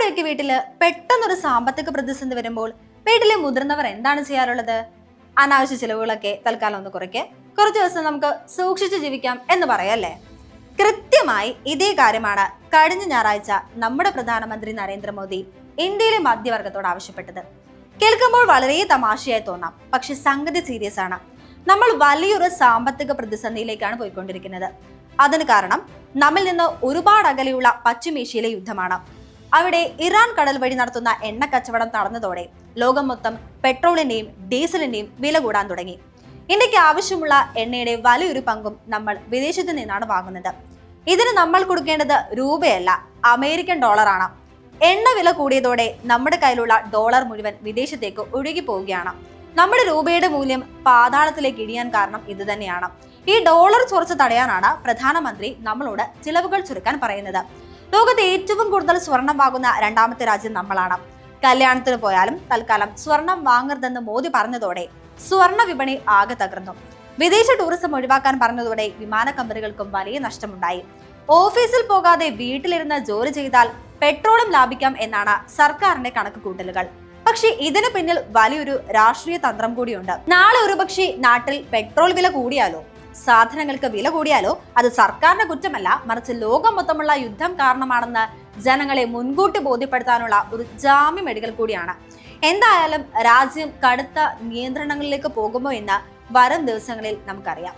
നമ്മുടെയൊക്കെ വീട്ടില് പെട്ടെന്നൊരു സാമ്പത്തിക പ്രതിസന്ധി വരുമ്പോൾ വീട്ടിലെ മുതിർന്നവർ എന്താണ് ചെയ്യാറുള്ളത്? അനാവശ്യ ചിലവുകളൊക്കെ തൽക്കാലം ഒന്ന് കുറച്ച് ദിവസം നമുക്ക് സൂക്ഷിച്ചു ജീവിക്കാം എന്ന് പറയല്ലേ. കൃത്യമായി ഇതേ കാര്യമാണ് കഴിഞ്ഞ ഞായറാഴ്ച നമ്മുടെ പ്രധാനമന്ത്രി നരേന്ദ്രമോദി ഇന്ത്യയിലെ മധ്യവർഗത്തോട് ആവശ്യപ്പെട്ടത്. കേൾക്കുമ്പോൾ വളരെ തമാശയായി തോന്നാം, പക്ഷെ സംഗതി സീരിയസ് ആണ്. നമ്മൾ വലിയൊരു സാമ്പത്തിക പ്രതിസന്ധിയിലേക്കാണ് പോയിക്കൊണ്ടിരിക്കുന്നത്. അതിന് കാരണം നമ്മിൽ നിന്ന് ഒരുപാട് അകലെയുള്ള പശ്ചിമേഷ്യയിലെ യുദ്ധമാണ്. അവിടെ ഇറാൻ കടൽ വഴി നടത്തുന്ന എണ്ണ കച്ചവടം തടഞ്ഞതോടെ ലോകം മൊത്തം പെട്രോളിന്റെയും ഡീസലിന്റെയും വില കൂടാൻ തുടങ്ങി. ഇന്ത്യക്ക് ആവശ്യമുള്ള എണ്ണയുടെ വലിയൊരു പങ്കും നമ്മൾ വിദേശത്ത് നിന്നാണ് വാങ്ങുന്നത്. ഇതിന് നമ്മൾ കൊടുക്കേണ്ടത് രൂപയല്ല, അമേരിക്കൻ ഡോളറാണ്. എണ്ണ വില കൂടിയതോടെ നമ്മുടെ കയ്യിലുള്ള ഡോളർ മുഴുവൻ വിദേശത്തേക്ക് ഒഴുകി പോവുകയാണ്. നമ്മുടെ രൂപയുടെ മൂല്യം പാതാളത്തിലേക്ക് ഇടിയാൻ കാരണം ഇത് തന്നെയാണ്. ഈ ഡോളർ ചോർച്ച തടയാനാണ് പ്രധാനമന്ത്രി നമ്മളോട് ചിലവുകൾ ചുരുക്കാൻ പറയുന്നത്. ലോകത്ത് ഏറ്റവും കൂടുതൽ സ്വർണം വാങ്ങുന്ന രണ്ടാമത്തെ രാജ്യം നമ്മളാണ്. കല്യാണത്തിന് പോയാലും തൽക്കാലം സ്വർണം വാങ്ങരുതെന്ന് മോദി പറഞ്ഞതോടെ സ്വർണ്ണ വിപണി ആകെ തകർന്നു. വിദേശ ടൂറിസം ഒഴിവാക്കാൻ പറഞ്ഞതോടെ വിമാന കമ്പനികൾക്കും വലിയ നഷ്ടമുണ്ടായി. ഓഫീസിൽ പോകാതെ വീട്ടിലിരുന്ന് ജോലി ചെയ്താൽ പെട്രോളും ലാഭിക്കാം എന്നാണ് സർക്കാരിന്റെ കണക്കുകൂട്ടലുകൾ. പക്ഷെ ഇതിന് പിന്നിൽ വലിയൊരു രാഷ്ട്രീയ തന്ത്രം കൂടിയുണ്ട്. നാളെ ഒരുപക്ഷെ നാട്ടിൽ പെട്രോൾ വില കൂടിയാലോ, സാധനങ്ങൾക്ക് വില കൂടിയാലോ അത് സർക്കാരിന്റെ കുറ്റമല്ല, മറിച്ച് ലോകം മൊത്തമുള്ള യുദ്ധം കാരണമാണെന്ന് ജനങ്ങളെ മുൻകൂട്ടി ബോധ്യപ്പെടുത്താനുള്ള ഒരു ജാമ്യം മെഡിക്കൽ കൂടിയാണ്. എന്തായാലും രാജ്യം കടുത്ത നിയന്ത്രണങ്ങളിലേക്ക് പോകുമോ എന്ന് വരും ദിവസങ്ങളിൽ നമുക്കറിയാം.